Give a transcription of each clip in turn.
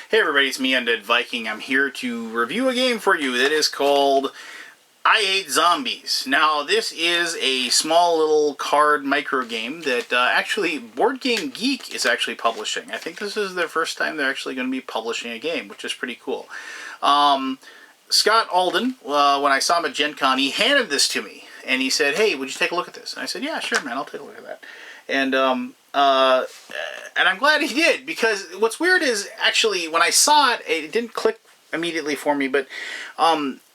Hey everybody, it's me, Undead Viking. I'm here to review a game for you that is called I Hate Zombies. Now, this is a small little card micro game that actually Board Game Geek is actually publishing. I think this is their first time they're actually going to be publishing a game, which is pretty cool. Scott Alden, when I saw him at Gen Con, he handed this to me, and he said, "Hey, would you take a look at this?" And I said, "Yeah, sure, man, I'll take a look at that." And I'm glad he did, because what's weird is, actually, when I saw it, it didn't click immediately for me, but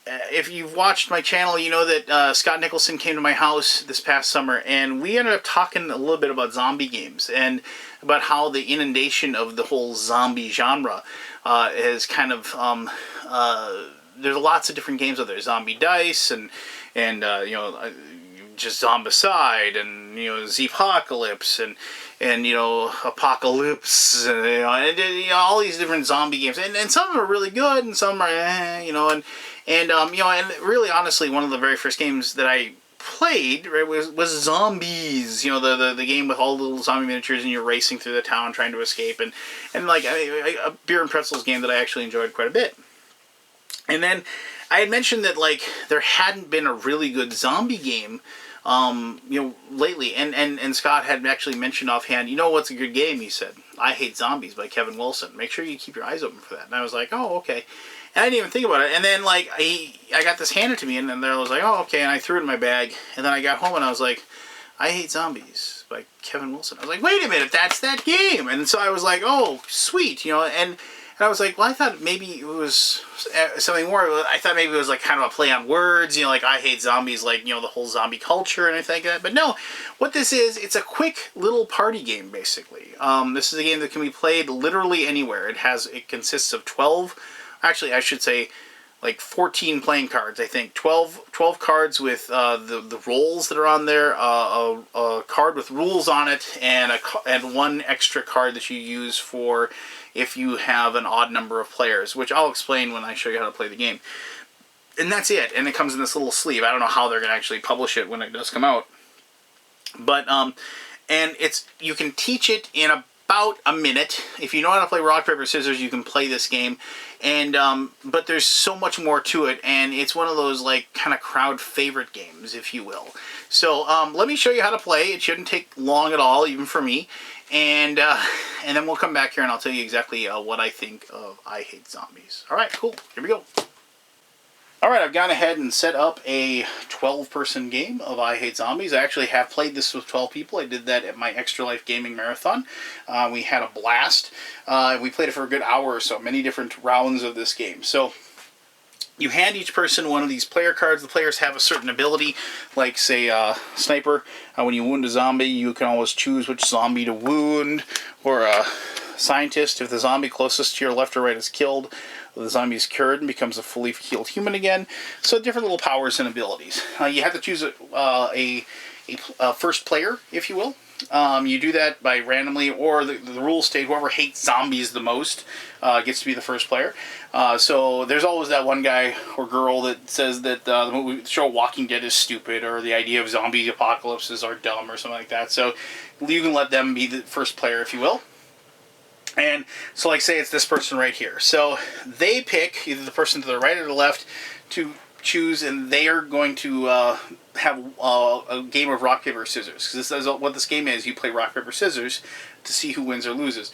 if you've watched my channel, you know that Scott Nicholson came to my house this past summer, and we ended up talking a little bit about zombie games, and about how the inundation of the whole zombie genre is kind of, there's lots of different games out there, Zombie Dice, and you know, just Zombicide, and you know, Zepocalypse, and you know, Apocalypse, and you know, all these different zombie games, and some of them are really good, and some are you know, and you know, and really, honestly, one of the very first games that I played, right, was Zombies. You know, the game with all the little zombie miniatures, and you're racing through the town trying to escape, and like a Beer and Pretzels game that I actually enjoyed quite a bit. And then I had mentioned that, like, there hadn't been a really good zombie game, you know, lately. And Scott had actually mentioned offhand, you know what's a good game, he said? I Hate Zombies by Kevin Wilson. Make sure you keep your eyes open for that. And I was like, oh, okay. And I didn't even think about it. And then, like, I got this handed to me, and then I was like, oh, okay. And I threw it in my bag. And then I got home, and I was like, I Hate Zombies by Kevin Wilson. I was like, wait a minute, that's that game. And so I was like, oh, sweet, you know, and I was like, well, I thought maybe it was something more. I thought maybe it was like kind of a play on words, you know, like I Hate Zombies, like, you know, the whole zombie culture and everything like that. But no, what this is, it's a quick little party game, basically. This is a game that can be played literally anywhere. It consists of 12, actually, I should say, like 14 playing cards, I think. 12 cards with the roles that are on there, a card with rules on it, and one extra card that you use for if you have an odd number of players, which I'll explain when I show you how to play the game. And that's it, and it comes in this little sleeve. I don't know how they're going to actually publish it when it does come out. But, and you can teach it in about a minute. If you know how to play rock, paper, scissors, you can play this game. And, but there's so much more to it, and it's one of those, like, kind of crowd favorite games, if you will. So, let me show you how to play. It shouldn't take long at all, even for me. And then we'll come back here and I'll tell you exactly what I think of I Hate Zombies. Alright, cool. Here we go. Alright, I've gone ahead and set up a 12-person game of I Hate Zombies. I actually have played this with 12 people. I did that at my Extra Life Gaming Marathon. We had a blast. We played it for a good hour or so. Many different rounds of this game. So you hand each person one of these player cards. The players have a certain ability, like, say, Sniper. When you wound a zombie, you can always choose which zombie to wound. Or Scientist, if the zombie closest to your left or right is killed, the zombie is cured and becomes a fully healed human again. So different little powers and abilities. You have to choose a first player, if you will. You do that by randomly, or the rules state whoever hates zombies the most gets to be the first player. So there's always that one guy or girl that says that the show Walking Dead is stupid, or the idea of zombie apocalypses are dumb, or something like that. So you can let them be the first player, if you will. And so, like, say it's this person right here. So they pick either the person to the right or the left to choose, and they are going to have a game of rock, paper, scissors. Because this is what this game is. You play rock, paper, scissors to see who wins or loses.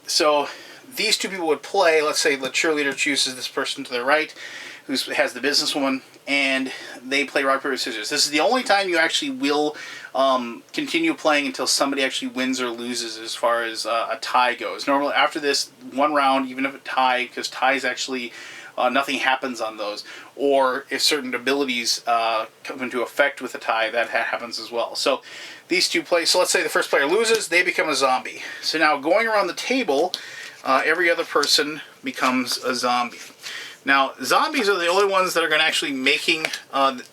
So these two people would play. Let's say the cheerleader chooses this person to the right, who has the businesswoman, and they play rock, paper, scissors. This is the only time you actually will continue playing until somebody actually wins or loses, as far as a tie goes. Normally, after this one round, even if it tie, because ties actually, nothing happens on those. Or if certain abilities come into effect with a tie, that happens as well. So these two play. So let's say the first player loses, they become a zombie. So now going around the table, every other person becomes a zombie. Now, zombies are the only ones that are going to actually making,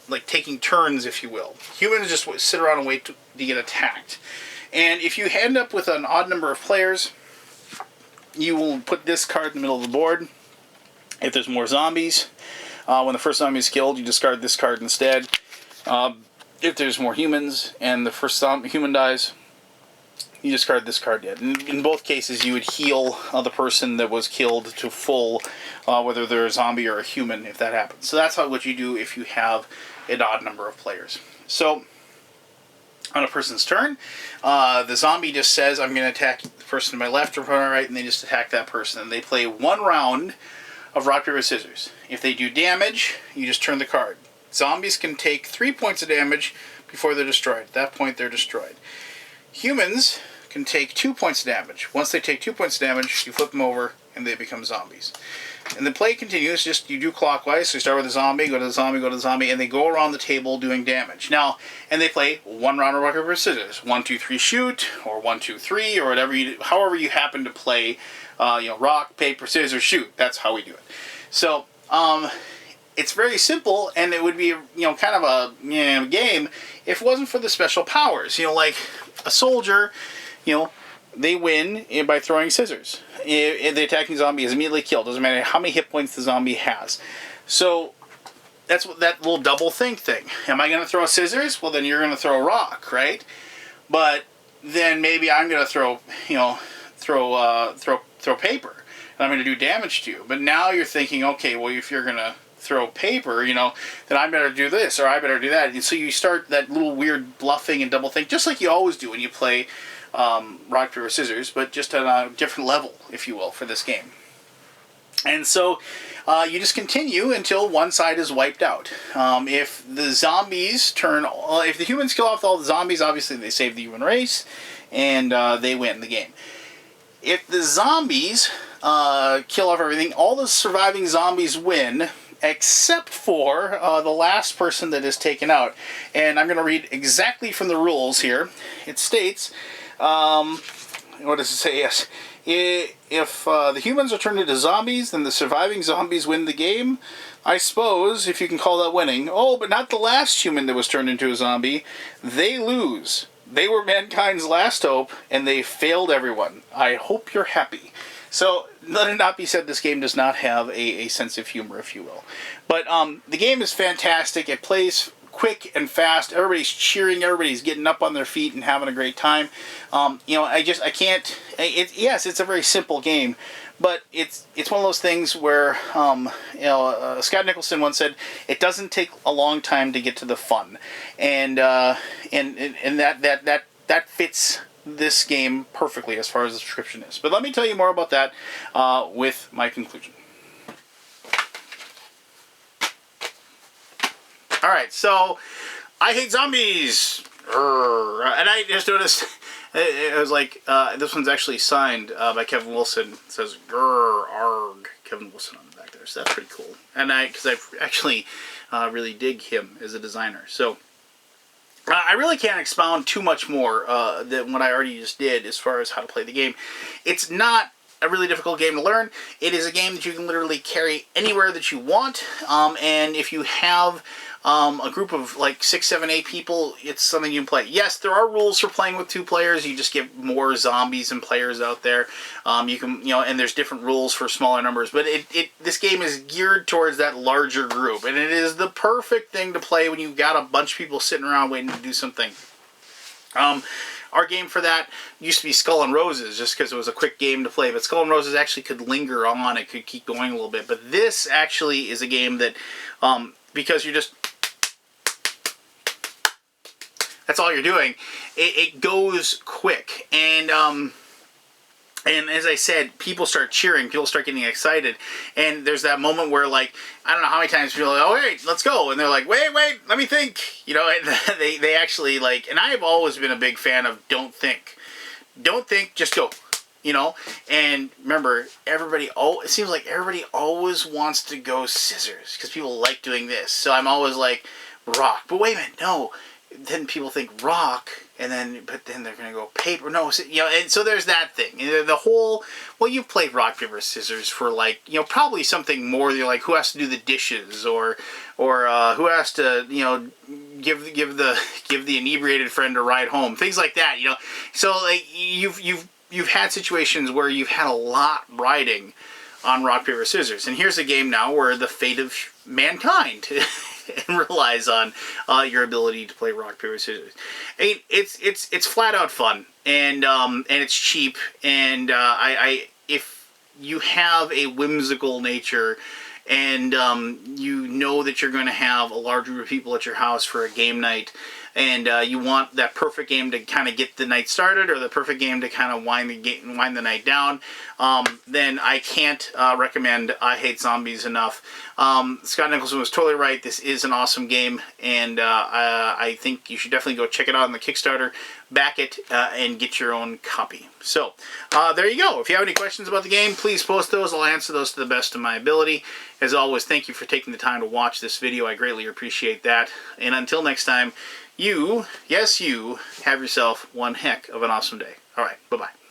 like, taking turns, if you will. Humans just sit around and wait to get attacked. And if you end up with an odd number of players, you will put this card in the middle of the board. If there's more zombies, when the first zombie is killed, you discard this card instead. If there's more humans and the first human dies, you discard this card yet. In both cases, you would heal the person that was killed to full, whether they're a zombie or a human, if that happens. So that's what you do if you have an odd number of players. So on a person's turn, the zombie just says, I'm going to attack the person to my left or to my right, and they just attack that person. And they play 1 round of rock, paper, scissors. If they do damage, you just turn the card. Zombies can take 3 points of damage before they're destroyed. At that point, they're destroyed. Humans can take 2 points of damage. Once they take 2 points of damage, you flip them over, and they become zombies. And the play continues, just you do clockwise. So you start with a zombie, go to the zombie, go to the zombie, and they go around the table doing damage. Now, and they play 1 round of rock, paper, scissors. 1, 2, 3, shoot, or 1, 2, 3, or whatever you do, however you happen to play, rock, paper, scissors, shoot. That's how we do it. So, it's very simple, and it would be, kind of a game if it wasn't for the special powers. Like a soldier, they win by throwing scissors. If the attacking zombie is immediately killed, doesn't matter how many hit points the zombie has. So that's what that little double think thing. Am I going to throw scissors? Well, then you're going to throw a rock, right? But then maybe I'm going to throw paper, and I'm going to do damage to you. But now you're thinking, okay, well, if you're going to throw paper, then I better do this or I better do that. And so you start that little weird bluffing and double think, just like you always do when you play rock, paper, scissors, but just at a different level, if you will, for this game. And so you just continue until one side is wiped out. If the zombies if the humans kill off all the zombies, obviously they save the human race, and they win the game. If the zombies kill off everything, all the surviving zombies win, except for the last person that is taken out. And I'm going to read exactly from the rules here. It states, what does it say? Yes. If the humans are turned into zombies, then the surviving zombies win the game. I suppose, if you can call that winning. Oh, but not the last human that was turned into a zombie. They lose. They were mankind's last hope, and they failed everyone. I hope you're happy. So, let it not be said, this game does not have a sense of humor, if you will. But the game is fantastic. It plays quick and fast. Everybody's cheering. Everybody's getting up on their feet and having a great time. I can't. Yes, it's a very simple game, but it's one of those things where Scott Nicholson once said it doesn't take a long time to get to the fun, and that fits this game perfectly as far as the description is. But let me tell you more about that with my conclusion. Alright, so I hate zombies! And I just noticed it was like, this one's actually signed by Kevin Wilson. It says, grr, arg, Kevin Wilson on the back there. So that's pretty cool. And because I actually really dig him as a designer. So I really can't expound too much more than what I already just did as far as how to play the game. It's not a really difficult game to learn. It is a game that you can literally carry anywhere that you want. And if you have a group of like 6, 7, 8 people, it's something you can play. Yes, there are rules for playing with 2 players. You just get more zombies and players out there. You can, and there's different rules for smaller numbers. But this game is geared towards that larger group, and it is the perfect thing to play when you've got a bunch of people sitting around waiting to do something. Our game for that used to be Skull and Roses, just because it was a quick game to play. But Skull and Roses actually could linger on. It could keep going a little bit. But this actually is a game that, because you're just, that's all you're doing, it goes quick. And as I said, people start cheering, people start getting excited, and there's that moment where, like, I don't know how many times people are like, oh, wait, let's go, and they're like, wait, let me think, and they actually, like, and I've always been a big fan of don't think, just go, and remember, it seems like everybody always wants to go scissors, because people like doing this, so I'm always like, rock, but wait a minute, no, then people think rock, but then they're going to go paper. No, and so there's that thing. The whole, well, you've played rock, paper, scissors for like, probably something more. You're like, who has to do the dishes, or who has to, give the inebriated friend a ride home, things like that. So like you've had situations where you've had a lot riding on rock, paper, scissors, and here's a game now where the fate of mankind and relies on your ability to play rock, paper, scissors. I mean, it's flat out fun. and it's cheap. And if you have a whimsical nature, and you know that you're going to have a large group of people at your house for a game night, and you want that perfect game to kind of get the night started, or the perfect game to kind of wind the night down, then I can't recommend I Hate Zombies enough. Scott Nicholson was totally right. This is an awesome game, and I think you should definitely go check it out on the Kickstarter, back it, and get your own copy. So there you go. If you have any questions about the game, please post those. I'll answer those to the best of my ability. As always, thank you for taking the time to watch this video. I greatly appreciate that. And until next time, you, yes you, have yourself one heck of an awesome day. All right, bye-bye.